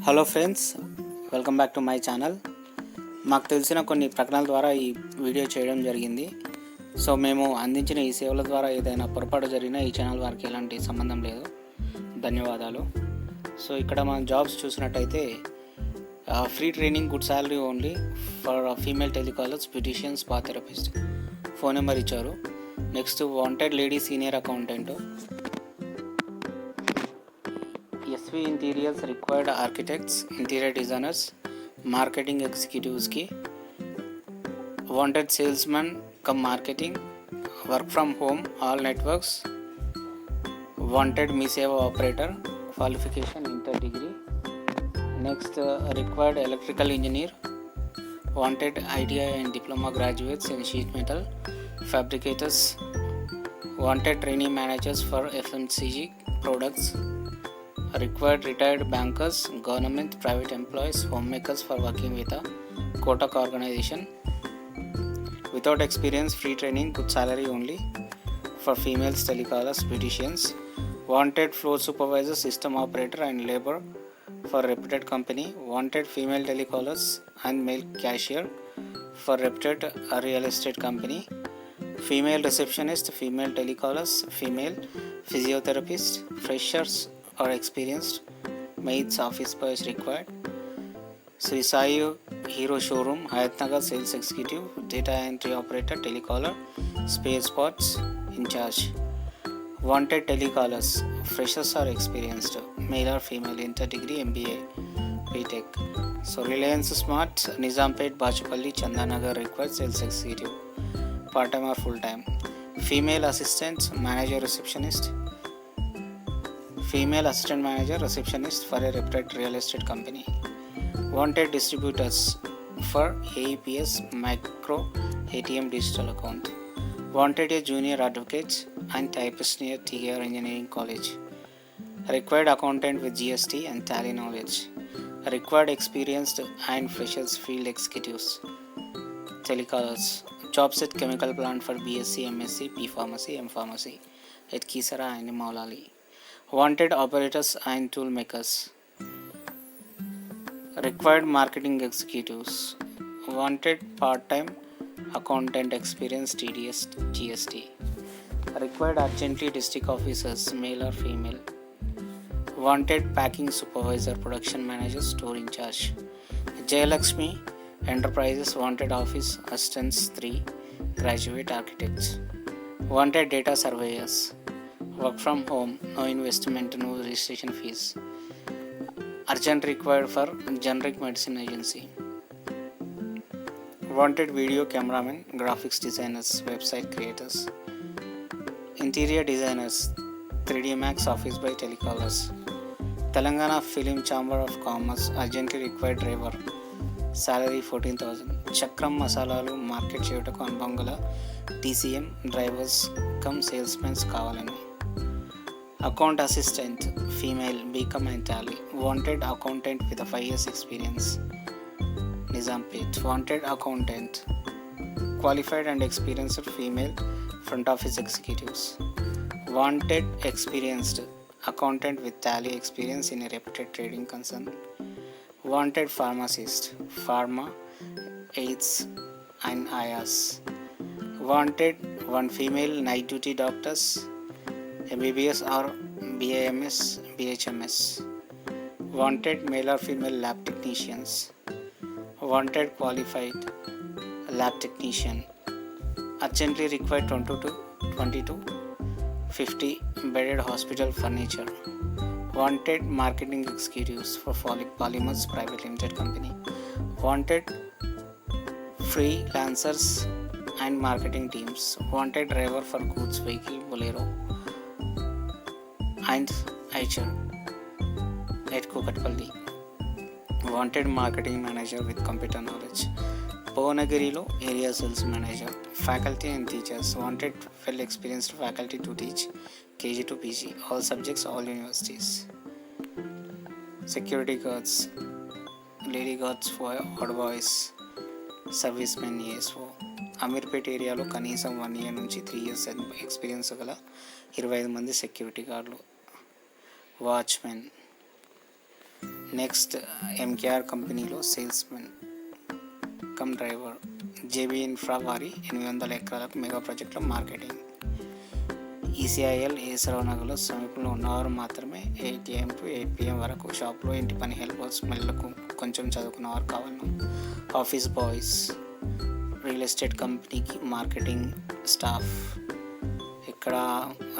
Hello friends, welcome back to my channel. మాకు తెలిసిన కొన్ని ప్రకటనల ద్వారా ఈ వీడియో చేయడం జరిగింది. సో మేము అందించిన ఈ సేవల ద్వారా ఏదైనా పొరపాటు జరిగినా ఈ ఛానల్ వారికి ఎలాంటి సంబంధం లేదు. ధన్యవాదాలు. సో ఇక్కడ మనం జాబ్స్ చూసినట్టయితే free training, good salary only for female telecallers, beauticians, spa therapist. Phone number ఇచ్చారు. Next wanted lady senior accountant. SV Interiors required architects, interior designers, marketing executives की. Wanted salesman come marketing, work from home, all networks. Wanted MiSeva operator, qualification inter degree. Next required electrical engineer. Wanted ITI and diploma graduates in sheet metal, fabricators. Wanted trainee managers for FMCG products. Required retired bankers, government, private employees, homemakers for working with a Kotak organization. Without experience, free training, good salary only for females telecallers, beauticians. Wanted floor supervisor, system operator and labor for reputed company. Wanted female telecallers and male cashier for reputed real estate company. Female receptionist, female telecallers, female physiotherapist, freshers or experienced, maids, office boys required. Sri Sai Hero Showroom, Hayatnagar sales executive, data entry operator, telecaller, spare spots in charge. Wanted telecallers, freshers or experienced, male or female, inter degree, MBA, BTech. So Reliance Smart, Nizampet, Bachapalli, Chandanagar required sales executive, part time or full time. Female assistant, manager, receptionist. Female assistant manager, receptionist for a reputed real estate company. Wanted distributors for AEPS micro ATM digital account. Wanted a junior advocate and typist near TR Engineering College. Required accountant with GST and Tally knowledge. Required experienced and freshers field executives. Telecallers. Jobs at chemical plant for BSc, MSc, P Pharmacy, M Pharmacy at Kisara and Maulali. Wanted operators and tool makers. Required marketing executives. Wanted part-time accountant experience, TDS, GST. Required urgently district officers, male or female. Wanted packing supervisor, production manager, store in charge. Jayalakshmi Enterprises, wanted office assistants 3, graduate architects. Wanted data surveyors. Work from home, no investment, no registration fees. Urgent required for generic medicine agency. Wanted video cameraman, graphics designers, website creators. Interior designers, 3D Max office by telecallers. Telangana Film Chamber of Commerce, urgently required driver. Salary 14,000. Chakram Masalalu market చేయటకు అనుభవం గల TCM drivers come salesmen కావాలని. Account assistant, female, BCom and Tally. Wanted accountant with a 5 years experience, Nizampet. Wanted accountant, qualified and experienced female front office executives. Wanted experienced accountant with Tally experience in a reputed trading concern. Wanted pharmacist, pharma, AIDS and IAS. Wanted one female night duty doctors, MBBS or BAMS, BHMS. Wanted male or female lab technicians. Wanted qualified lab technician. Urgently required 22 50 bedded hospital furniture. Wanted marketing executives for Polymers Private Limited Company. Wanted freelancers and marketing teams. Wanted driver for goods vehicle Bolero and Eicher at Kukatpalli. Wanted marketing manager with computer knowledge. Bhuvanagirilo area sales manager. Faculty and teachers. Wanted well experienced faculty to teach KG to PG, all subjects, all universities. Security guards, lady guards for odd boys, servicemen ASO. Ameerpet ఏరియాలో కనీసం 1 year నుంచి 3 years experience గల 25 మంది security గార్డులు. Watchman. Next MKR కంపెనీలో salesmen come driver. JB infra వారి 800 ఎకరాలకు mega ప్రాజెక్టులో marketing. ECIL ఏసరావునగర్లో సమీపంలో ఉన్నవారు మాత్రమే 8 AM to 8 PM వరకు షాప్లో ఇంటి పని హెల్పర్స్, మహిళలకు కొంచెం చదువుకున్న వారు కావాలను. Office boys. రియల్ ఎస్టేట్ కంపెనీకి మార్కెటింగ్ స్టాఫ్. ఇక్కడ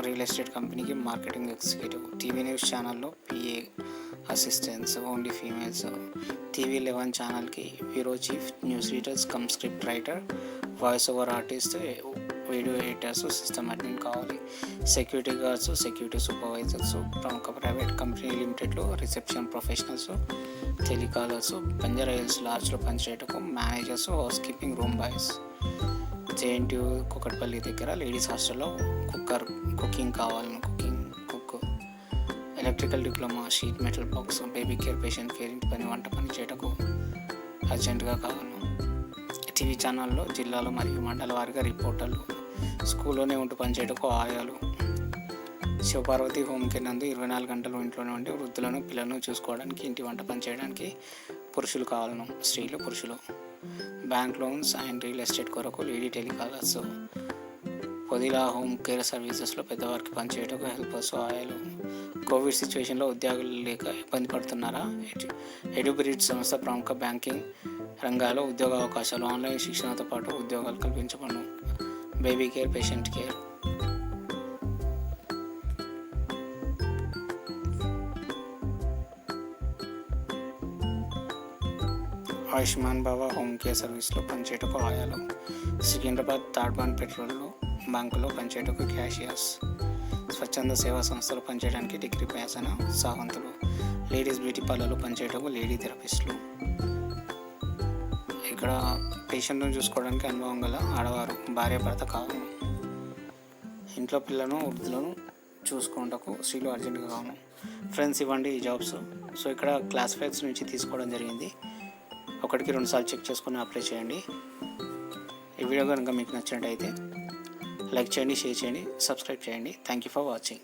రియల్ ఎస్టేట్ కంపెనీకి మార్కెటింగ్ ఎగ్జిక్యూటివ్. టీవీ న్యూస్ ఛానల్లో PA assistants, only females. TV 11 ఛానల్కి bureau chief, news readers cum script writer, voice over artist, video editors, system admin కావాలి. Security guards, security supervisors, ప్రముఖ private company లిమిటెడ్లో reception professionals, telecallers, Banjara Hills లాడ్జ్లో పనిచేయటకు managers, housekeeping room boys. JNTU Kukatpally దగ్గర ladies హాస్టల్లో cooking కావాలను, cook. Electrical diploma, sheet metal box, baby care, patient care, ఇంటి పని, వంట పని చేయటకు అర్జెంటుగా కావాలను. టీవీ ఛానల్లో జిల్లాలు మరియు మండల వారిగా రిపోర్టర్లు. స్కూల్లోనే ఉంటూ పనిచేయటకు ఆయాలు. శివపార్వతి హోమ్ కేర్ నందు 24 గంటలు ఇంట్లోనే ఉండి వృద్ధులను, పిల్లలను చూసుకోవడానికి, ఇంటి వంట పని చేయడానికి పురుషులు కావాలను, స్త్రీలు, పురుషులు. Bank loans and real estate కొరకు లేడీ టెలికాలర్స్. పొదిలా హోమ్ కేర్ సర్వీసెస్లో పెద్దవారికి పనిచేయటకు హెల్పర్స్, ఆయాలు. కోవిడ్ సిచ్యువేషన్లో ఉద్యోగులు లేక ఇబ్బంది పడుతున్నారా? ఎడ్యుబ్రిడ్జ్ సంస్థ ప్రముఖ బ్యాంకింగ్ రంగాల్లో ఉద్యోగ అవకాశాలు. ఆన్లైన్ శిక్షణతో పాటు ఉద్యోగాలు కల్పించబడును. Baby care, patient care. Ayushman Baba home care సర్వీస్లో పనిచేయటకు ఆయాలు. సికింద్రాబాద్ తాడ్బాన్ పెట్రోల్ బంకులో పనిచేయటకు క్యాషియర్స్. స్వచ్ఛంద సేవా సంస్థలు పనిచేయడానికి డిగ్రీ పాస్ అయిన సావంతులు. లేడీస్ బ్యూటీ పార్లర్లో పనిచేయటకు లేడీ థెరపిస్టులు. ఇక్కడ పేషెంట్ను చూసుకోవడానికి అనుభవం గల ఆడవారు, భార్య భర్త కావాలి. ఇంట్లో పిల్లలను, వృద్ధులను చూసుకుంటకు స్త్రీలు అర్జెంటుగా కావాలి. ఫ్రెండ్స్, ఇవ్వండి ఈ జాబ్స్. సో ఇక్కడ క్లాసిఫైడ్స్ నుంచి తీసుకోవడం జరిగింది. 1కి 2 సార్లు చెక్ చేసుకుని అప్లై చేయండి. ఈ వీడియో కనుక మీకు నచ్చినట్టయితే లైక్ చేయండి, షేర్ చేయండి, సబ్స్క్రైబ్ చేయండి. Thank you for watching.